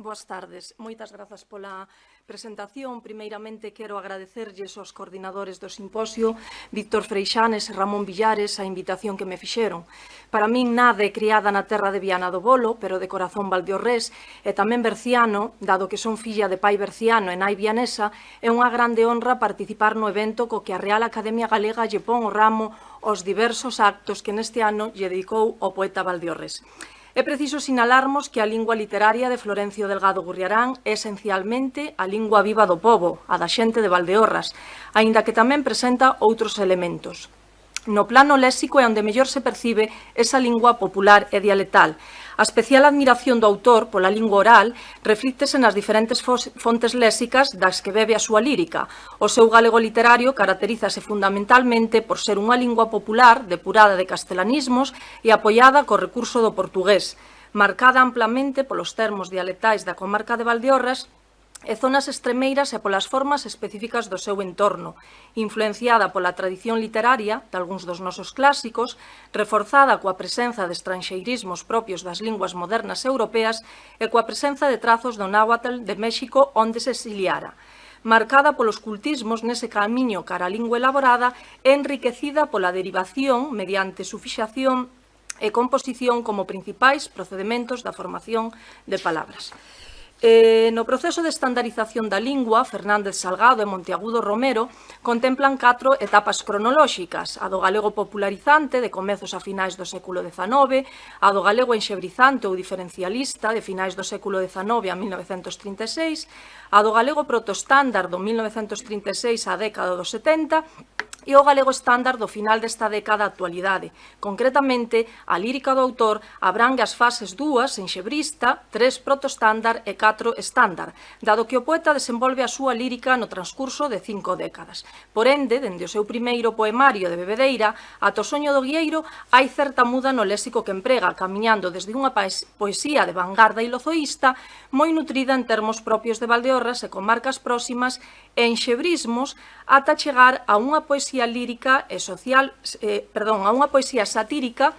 Boas tardes. Moitas grazas pola presentación. Primeiramente, quero agradecerlles aos coordinadores do simposio, Víctor Freixanes e Ramón Villares, a invitación que me fixeron. Para min, nade criada na terra de Viana do Bolo, pero de corazón valdiorrés, e tamén berciano, dado que son filla de pai berciano e nai vianesa, é unha grande honra participar no evento co que a Real Academia Galega lle pon o ramo aos diversos actos que neste ano lle dedicou o poeta valdiorrés. É preciso sinalarmos que a lingua literaria de Florencio Delgado Gurriarán é esencialmente a lingua viva do pobo, a da xente de Valdeorras, aínda que tamén presenta outros elementos. No plano léxico é onde mellor se percibe esa lingua popular e dialectal. A especial admiración do autor pola lingua oral reflíctese nas diferentes fontes léxicas das que bebe a súa lírica. O seu galego literario caracterízase fundamentalmente por ser unha lingua popular depurada de castelanismos e apoiada co recurso do portugués, marcada amplamente polos termos dialectais da comarca de Valdeorras e zonas extremeiras e polas formas específicas do seu entorno, influenciada pola tradición literaria de algúns dos nosos clásicos, reforzada coa presenza de estranxeirismos propios das linguas modernas europeas e coa presenza de trazos do náhuatl de México onde se exiliara, marcada polos cultismos nese camiño cara a lingua elaborada e enriquecida pola derivación mediante sufixación e composición como principais procedementos da formación de palabras. No proceso de estandarización da lingua, Fernández Salgado e Monteagudo Romero contemplan 4 etapas cronolóxicas: a do galego popularizante, de comezos a finais do século XIX, a do galego enxebrizante ou diferencialista, de finais do século XIX a 1936, a do galego protostándar do 1936 á década dos 70, e o galego estándar do final desta década á actualidade. Concretamente, a lírica do autor abrangue as fases 2 enxebrista, 3 protostándar e 4 estándar, dado que o poeta desenvolve a súa lírica no transcurso de 5 décadas. Por ende, dende o seu primeiro poemario de Bebedeira ata o Soño do Guieiro, hai certa muda no léxico que emprega, camiñando desde unha poesía de vanguarda ilozoísta moi nutrida en termos propios de Valdeorras e comarcas próximas e enxebrismos ata chegar a unha poesía lírica e social, a unha poesía satírica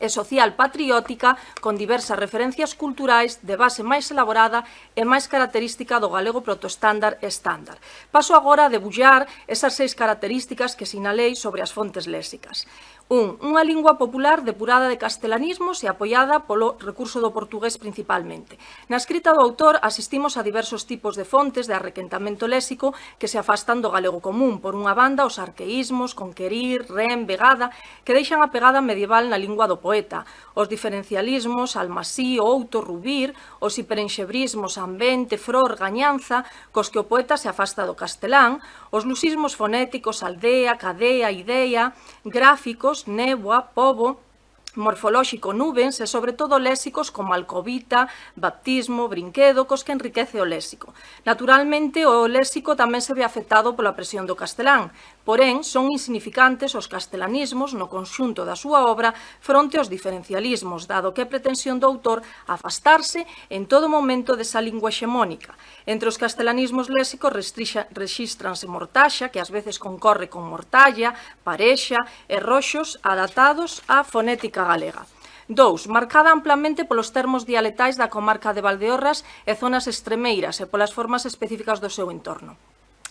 e social patriótica con diversas referencias culturais de base máis elaborada e máis característica do galego protostándar e estándar. Paso agora a debullar esas 6 características que sinalei sobre as fontes léxicas. 1. Unha lingua popular depurada de castelanismos e apoiada polo recurso do portugués principalmente. Na escrita do autor asistimos a diversos tipos de fontes de arrequentamento léxico que se afastan do galego común. Por unha banda, os arqueísmos, conquerir, ren, vegada, que deixan a pegada medieval na lingua do poeta, os diferencialismos, almasí, outo, rubir, os hiperenxebrismos, ambente, fror, gañanza, cos que o poeta se afasta do castelán, os lusismos fonéticos, aldea, cadea, idea, gráficos, néboa, pobo, morfolóxico, nubens e, sobre todo, léxicos como alcobita, baptismo, brinquedo, cos que enriquece o léxico. Naturalmente, o léxico tamén se ve afectado pola presión do castelán, porén, son insignificantes os castelanismos no conxunto da súa obra fronte aos diferencialismos, dado que é pretensión do autor afastarse en todo momento desa lingua hexemónica. Entre os castelanismos léxicos rexístranse mortaxa, que ás veces concorre con mortalla, parexa e roxos adaptados á fonética galega. 2. Marcada amplamente polos termos dialectais da comarca de Valdeorras e zonas extremeiras e polas formas específicas do seu entorno.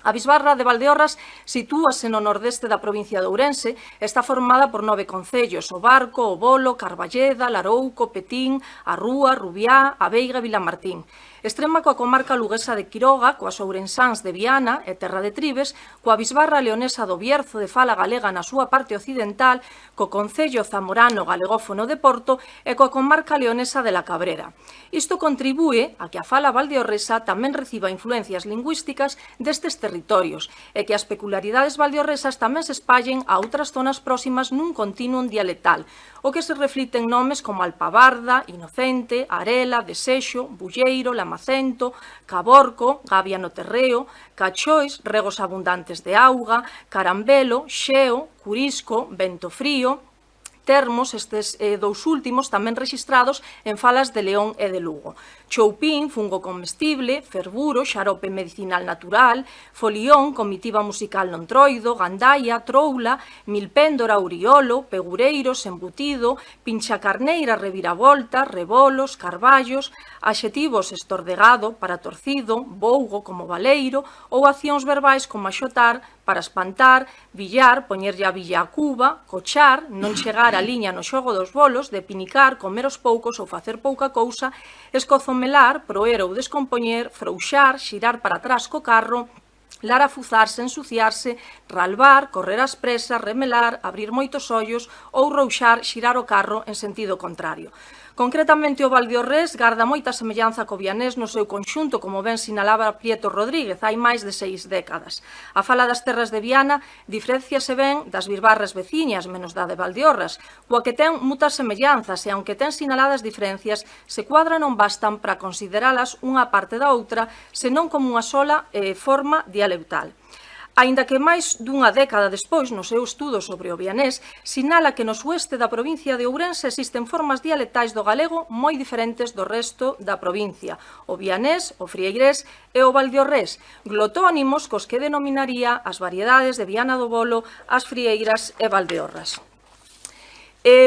A bisbarra de Valdeorras sitúase no nordeste da provincia de Ourense e está formada por 9 concellos: o Barco, o Bolo, Carballeda, Larouco, Petín, a Rúa, Rubiá, a Veiga e Vilamartín. Extrema coa comarca luguesa de Quiroga, coas ourensáns de Viana e Terra de Tribes, coa bisbarra leonesa do Bierzo de fala galega na súa parte occidental, co concello zamorano galegófono de Porto e coa comarca leonesa de La Cabrera. Isto contribúe a que a fala valdeorresa tamén reciba influencias lingüísticas destes territorios e que as peculiaridades valdeorresas tamén se espallen a outras zonas próximas nun continuum dialectal, o que se reflite en nomes como Alpabarda, Inocente, Arela, Desexo, Bulleiro, Lamacento, Caborco, Gavia no Terreo, Cachois, regos abundantes de auga, Carambelo, Xeo, Curisco, Vento Frío, termos, estes dous últimos, tamén rexistrados en falas de León e de Lugo. Choupín, fungo comestible, ferburo, xarope medicinal natural, folión, comitiva musical non troido, gandaia, troula, milpéndora, uriolo, pegureiros, embutido, pinchacarneira, reviravolta, rebolos, carballos, adxetivos estordegado, para torcido, bougo, como baleiro, ou accións verbais como axotar, para espantar, billar, poñerlle a billa a cuba, cochar, non chegar a liña no xogo dos bolos, depinicar, comer os poucos ou facer pouca cousa, escozomelar, proer ou descompoñer, frouxar, xirar para atrás co carro, larafuzarse, ensuciarse, ralvar, correr ás presas, remelar, abrir moitos ollos ou rouxar, xirar o carro en sentido contrario. Concretamente, o Valdeorrés garda moita semellanza co vianés no seu conxunto, como ben sinalaba Prieto Rodríguez, hai máis de 6 décadas. A fala das terras de Viana diferenciase ben das bisbarres veciñas, menos da de Valdeorras, coa que ten muitas semellanzas e, aunque ten sinaladas diferencias, se cuadra non bastan para consideralas unha parte da outra, senón como unha sola forma dialectal. Aínda que máis dunha década despois, no seu estudo sobre o vianés, sinala que no sueste da provincia de Ourense existen formas dialectais do galego moi diferentes do resto da provincia, o vianés, o frieirés e o valdeorrés, glotónimos cos que denominaría as variedades de Viana do Bolo, as frieiras e Valdeorras.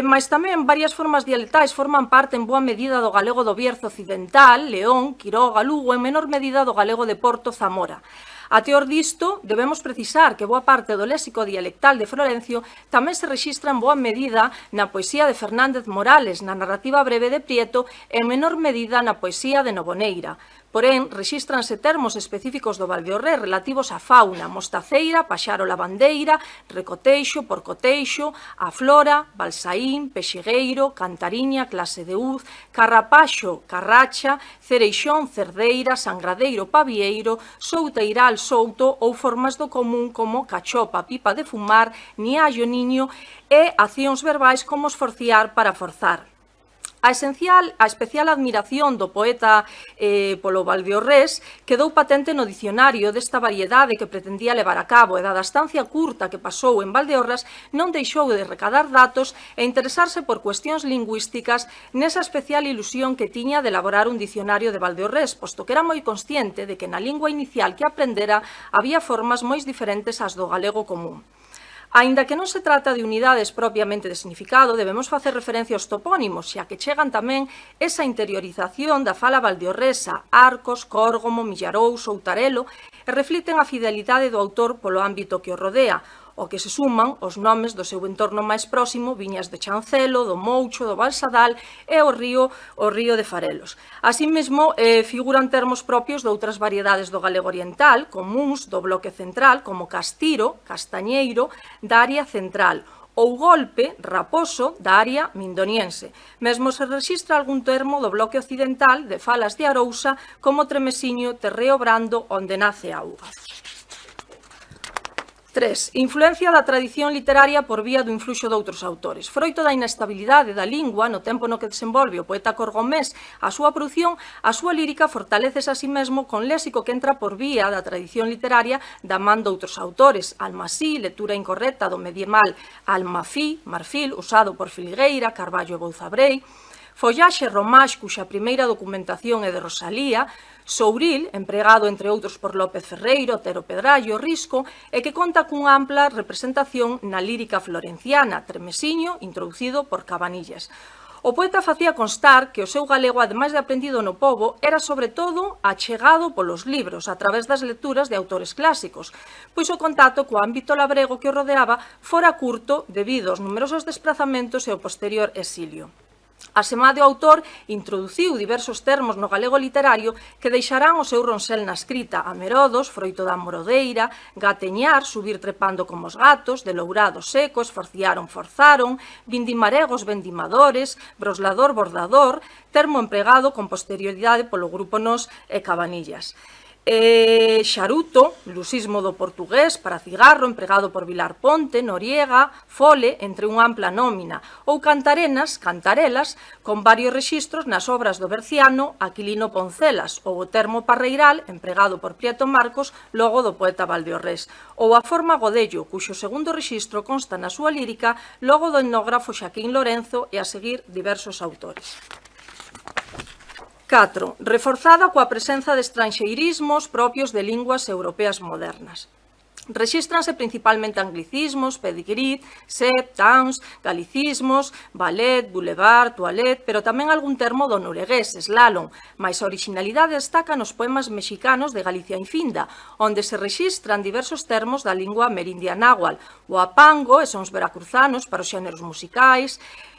Mais tamén varias formas dialectais forman parte en boa medida do galego do Bierzo occidental, León, Quiroga, Lugo, en menor medida do galego de Porto, Zamora. A teor disto, debemos precisar que boa parte do léxico dialectal de Florencio tamén se rexistra en boa medida na poesía de Fernández Morales, na narrativa breve de Prieto e en menor medida na poesía de Novoneira. Porén, rexístranse termos específicos do Valdeorrés relativos á fauna, mostaceira, paxaro lavandeira, recoteixo, porcoteixo, a flora, balsaín, pexegueiro, cantariña, clase de uz, carrapaxo, carracha, cereixón, cerdeira, sangradeiro, pavieiro, souteiral, souto ou formas do común como cachopa, pipa de fumar, niallo, niño e accións verbais como esforciar para forzar. A especial admiración do poeta polo Valdeorrés quedou patente no dicionario desta variedade que pretendía levar a cabo e, dada a estancia curta que pasou en Valdeorras, non deixou de recadar datos e interesarse por cuestións lingüísticas nesa especial ilusión que tiña de elaborar un dicionario de Valdeorrés, posto que era moi consciente de que na lingua inicial que aprendera había formas moi diferentes ás do galego común. Aínda que non se trata de unidades propiamente de significado, debemos facer referencia aos topónimos, xa que chegan tamén esa interiorización da fala valdeorresa, Arcos, Córgomo, Millarous, Outarelo, e refliten a fidelidade do autor polo ámbito que o rodea, ao que se suman os nomes do seu entorno máis próximo, viñas de Chancelo, do Moucho, do Balsadal e o río de Farelos. Así mesmo, figuran termos propios de outras variedades do galego oriental, comúns do bloque central, como castiro, castañeiro, da área central, ou golpe, raposo, da área mindoniense. Mesmo se rexistra algún termo do bloque occidental de falas de Arousa, como Tremesiño, terreo brando, onde nace auga. 3. Influencia da tradición literaria por vía do influxo doutros autores. Froito da inestabilidade da lingua, no tempo no que desenvolve o poeta corgomés a súa produción, a súa lírica fortalecese a sí mesmo con léxico que entra por vía da tradición literaria da man doutros autores. Almasí, lectura incorrecta do medieval almafí, marfil, usado por Filgueira, Carballo e Bouzabrei. Follaxe Romás, cuxa primeira documentación é de Rosalía. Souril, empregado entre outros por López Ferreiro, Otero Pedrallo, Risco, e que conta cunha ampla representación na lírica florenciana, Tremesiño, introducido por Cabanillas. O poeta facía constar que o seu galego, ademais de aprendido no pobo, era sobre todo achegado polos libros, a través das lecturas de autores clásicos, pois o contacto co ámbito labrego que o rodeaba fora curto debido aos numerosos desprazamentos e ao posterior exilio. Asemade, o autor introduciu diversos termos no galego literario que deixarán o seu ronsel na escrita: amerodos, froito da morodeira, gateñar, subir trepando como os gatos, delourado seco, esforciaron, forzaron, vindimaregos, vendimadores, broslador, bordador, termo empregado con posterioridade polo grupo Nos e Cabanillas. Xaruto, lusismo do portugués para cigarro, empregado por Vilar Ponte, Noriega, Fole, entre unha ampla nómina, ou cantarenas, cantarelas, con varios rexistros nas obras do Berciano, Aquilino Poncelas, ou o termo parreiral, empregado por Prieto Marcos, logo do poeta Valdeorrés, ou a forma godello, cuxo segundo rexistro consta na súa lírica, logo do etnógrafo Xaquín Lorenzo e a seguir diversos autores. 4. Reforzada coa presenza de estranxeirismos propios de linguas europeas modernas. Rexístranse principalmente anglicismos, pedigrí, sep, towns, galicismos, ballet, boulevard, toilette, pero tamén algún termo do noruegués, slalom, mais a originalidade destaca nos poemas mexicanos de Galicia Infinda, onde se rexistran diversos termos da lingua amerindia náhuatl, o apango e sons veracruzanos para os xéneros musicais,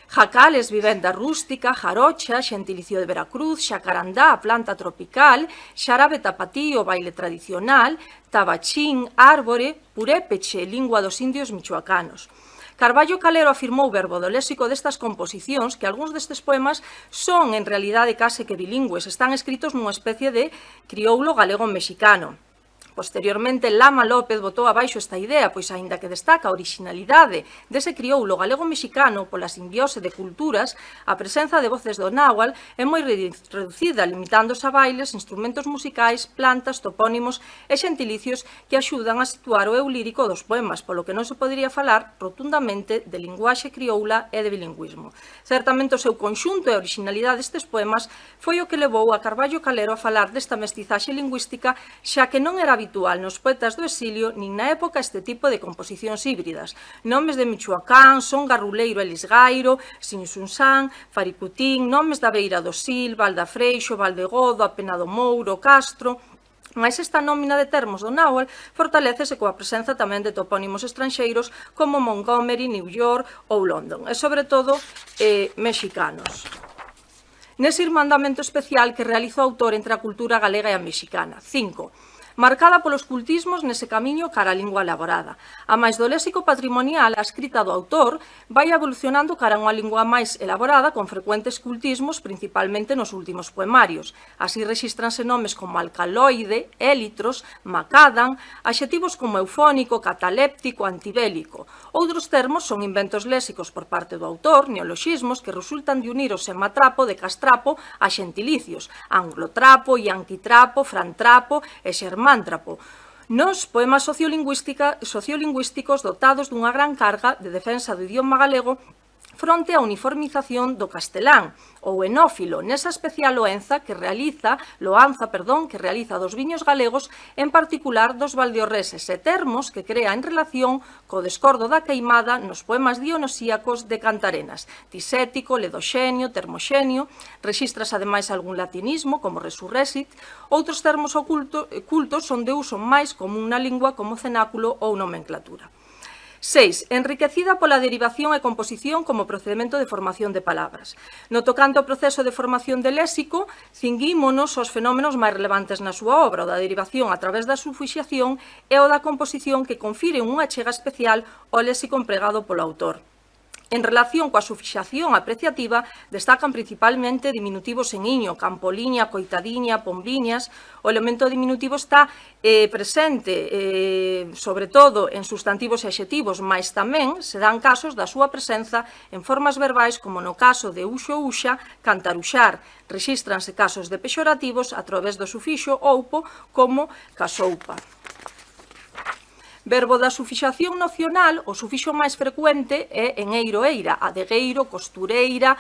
jacales, vivenda rústica, jarocha, xentilicio de Veracruz, xacarandá, planta tropical, xarabe tapatío, baile tradicional, tabachín, árbore, purépeche, lingua dos indios michoacanos. Carballo Calero afirmou verbo do léxico destas composicións que algúns destes poemas son en realidade case que bilingües, están escritos nunha especie de crioulo galego-mexicano. Posteriormente, Lama López botou abaixo esta idea, pois aínda que destaca a originalidade dese crioulo galego-mexicano pola simbiose de culturas, a presenza de voces do náhuatl é moi reducida, limitándose a bailes, instrumentos musicais, plantas, topónimos e xentilicios que axudan a situar o eu lírico dos poemas, polo que non se podería falar rotundamente de linguaxe crioula e de bilingüismo. Certamente o seu conxunto e a originalidade destes poemas foi o que levou a Carballo Calero a falar desta mestizaxe lingüística, xa que non era habitual nos poetas do exilio nin na época este tipo de composicións híbridas. Nomes de Michoacán, Son Garruleiro e Lisgairo, Sinsunsán, Faricutín, nomes da Beira do Sil, Valdafreixo, Valdegodo, Apenado Mouro, Castro. Mais esta nómina de termos do náhuatl fortalécese coa presenza tamén de topónimos estranxeiros como Montgomery, New York ou London, e sobre todo mexicanos. Nese irmandamento especial que realiza o autor entre a cultura galega e a mexicana. 5. Marcada polos cultismos nese camiño cara a lingua elaborada. A máis do léxico patrimonial, a escrita do autor vai evolucionando cara a unha lingua máis elaborada con frecuentes cultismos, principalmente nos últimos poemarios. Así rexístranse nomes como alcaloide, élitros, macadam, adxetivos como eufónico, cataléptico, antibélico. Outros termos son inventos léxicos por parte do autor, neoloxismos que resultan de unir o sematrapo de castrapo a xentilicios, anglotrapo, yanquitrapo, frantrapo e xermántrapo. Nos poemas sociolingüísticos dotados dunha gran carga de defensa do idioma galego fronte á uniformización do castelán, ou enófilo, nesa especial loanza que realiza dos viños galegos, en particular dos valdeorreses e termos que crea en relación co descordo da queimada nos poemas dionosíacos de Cantarenas, tisético, ledoxenio, termoxenio, rexistras ademais algún latinismo, como resurresit, outros termos cultos son de uso máis común na lingua como cenáculo ou nomenclatura. 6. Enriquecida pola derivación e composición como procedimento de formación de palabras. No tocante ao proceso de formación de léxico, cinguímonos aos fenómenos máis relevantes na súa obra, o da derivación a través da sufixación e o da composición que confire unha achega especial ao léxico empregado polo autor. En relación coa sufixación apreciativa, destacan principalmente diminutivos en iño, campoliña, coitadiña, pombliñas. O elemento diminutivo está presente, sobre todo, en sustantivos e adxetivos, mas tamén se dan casos da súa presenza en formas verbais, como no caso de uxo-uxa, cantaruxar. Rexístranse casos de pexorativos a través do sufixo oupo, como casoupa. Verbo da sufixación nocional, o sufixo máis frecuente é en eiro-eira, adegueiro, costureira,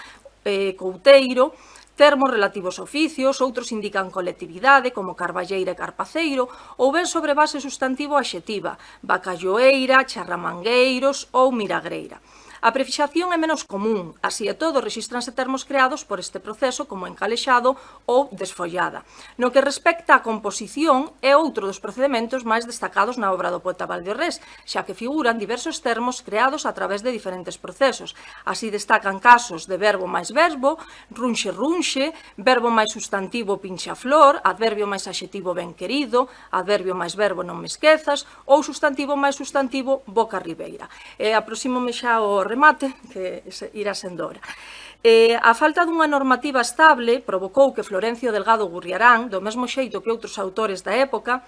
couteiro, termos relativos a oficios, outros indican colectividade, como carballeira e carpaceiro, ou ben sobre base sustantivo adxetiva, bacalloeira, charramangueiros ou miragreira. A prefixación é menos común, así e todo rexístranse termos creados por este proceso como encalexado ou desfollada. No que respecta á composición, é outro dos procedementos máis destacados na obra do poeta Valdeorrés, xa que figuran diversos termos creados a través de diferentes procesos. Así destacan casos de verbo máis verbo, runxe-runxe, verbo máis sustantivo pincha-flor, adverbio máis adxetivo ben querido, adverbio máis verbo non me esquezas, ou sustantivo máis sustantivo boca ribeira. Aproxímome xa ao remate, que irá sendo hora. A falta dunha normativa estable provocou que Florencio Delgado Gurriarán, do mesmo xeito que outros autores da época,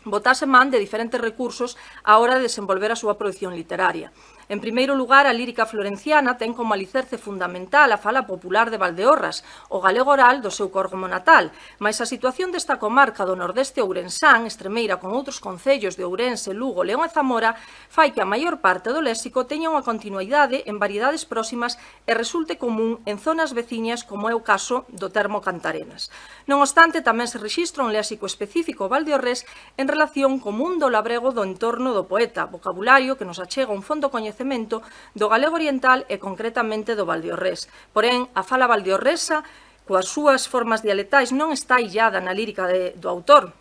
botase man de diferentes recursos á hora de desenvolver a súa produción literaria. En primeiro lugar, a lírica florenciana ten como alicerce fundamental a fala popular de Valdeorras, o galego oral do seu córgomo natal, mas a situación desta comarca do nordeste ourensán, estremeira con outros concellos de Ourense, Lugo, León e Zamora, fai que a maior parte do léxico teña unha continuidade en variedades próximas e resulte común en zonas veciñas como é o caso do termo Cantarenas. Non obstante, tamén se rexistra un léxico específico valdeorrés en relación co mundo labrego do entorno do poeta, vocabulario que nos achega un fondo coñecemento do galego oriental e concretamente do valdeorrés. Porén, a fala valdeorresa, coas súas formas dialectais, non está illada na lírica do autor,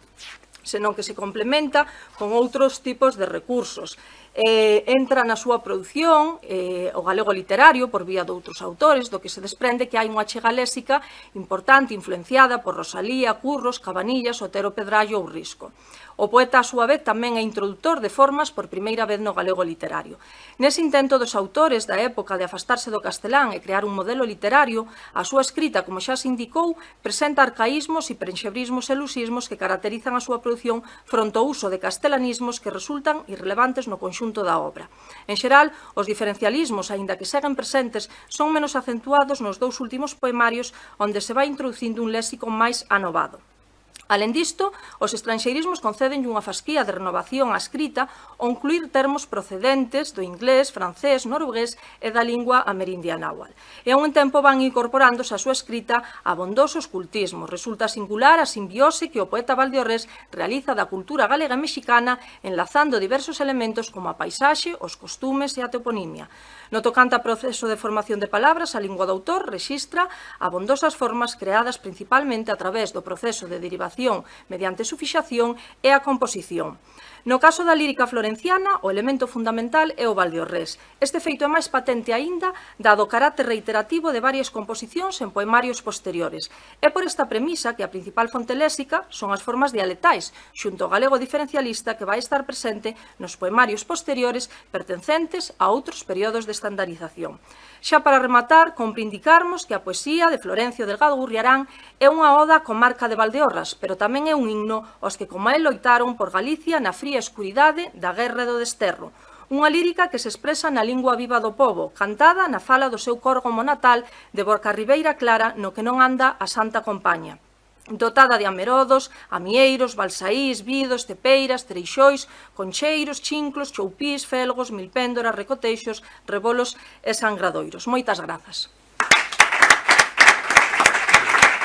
senón que se complementa con outros tipos de recursos. Entra na súa produción o galego literario por vía de outros autores, do que se desprende que hai unha achega léxica importante influenciada por Rosalía, Curros, Cabanillas, Otero Pedrallo ou Risco. O poeta, a súa vez, tamén é introductor de formas por primeira vez no galego literario. Nese intento dos autores da época de afastarse do castelán e crear un modelo literario, a súa escrita, como xa se indicou, presenta arcaísmos e prenxebrismos e lusismos que caracterizan a súa produción fronte ao uso de castelanismos que resultan irrelevantes no conxunto da obra. En xeral, os diferencialismos, aínda que seguen presentes, son menos acentuados nos dous últimos poemarios, onde se vai introducindo un léxico máis anovado. Alén disto, os estranxeirismos conceden unha fasquía de renovación á escrita ao incluir termos procedentes do inglés, francés, noruegués e da lingua amerindia náhuatl. E a un tempo van incorporándose á súa escrita abondosos cultismos. Resulta singular a simbiose que o poeta valdeorrés realiza da cultura galega e mexicana enlazando diversos elementos como a paisaxe, os costumes e a toponimia. No tocante a proceso de formación de palabras, a lingua do autor rexistra abondosas formas creadas principalmente a través do proceso de derivación mediante sufixación e a composición. No caso da lírica florenciana, o elemento fundamental é o valdeorrés. Este feito é máis patente aínda dado o carácter reiterativo de varias composicións en poemarios posteriores. É por esta premisa que a principal fonte léxica son as formas dialectais, xunto ao galego diferencialista que vai estar presente nos poemarios posteriores pertencentes a outros períodos de estandarización. Xa para rematar, compre indicarmos que a poesía de Florencio Delgado Gurriarán é unha oda á comarca de Valdeorras, pero tamén é un himno aos que como el loitaron por Galicia na fría escuridade da Guerra do Desterro. Unha lírica que se expresa na lingua viva do pobo, cantada na fala do seu córgomo natal de Borcarribeira Clara, no que non anda a Santa Compaña. Dotada de amerodos, amieiros, balsaís, vidos, tepeiras, treixois, concheiros, chinclos, choupís, felgos, milpéndoras, recoteixos, rebolos e sangradoiros. Moitas grazas.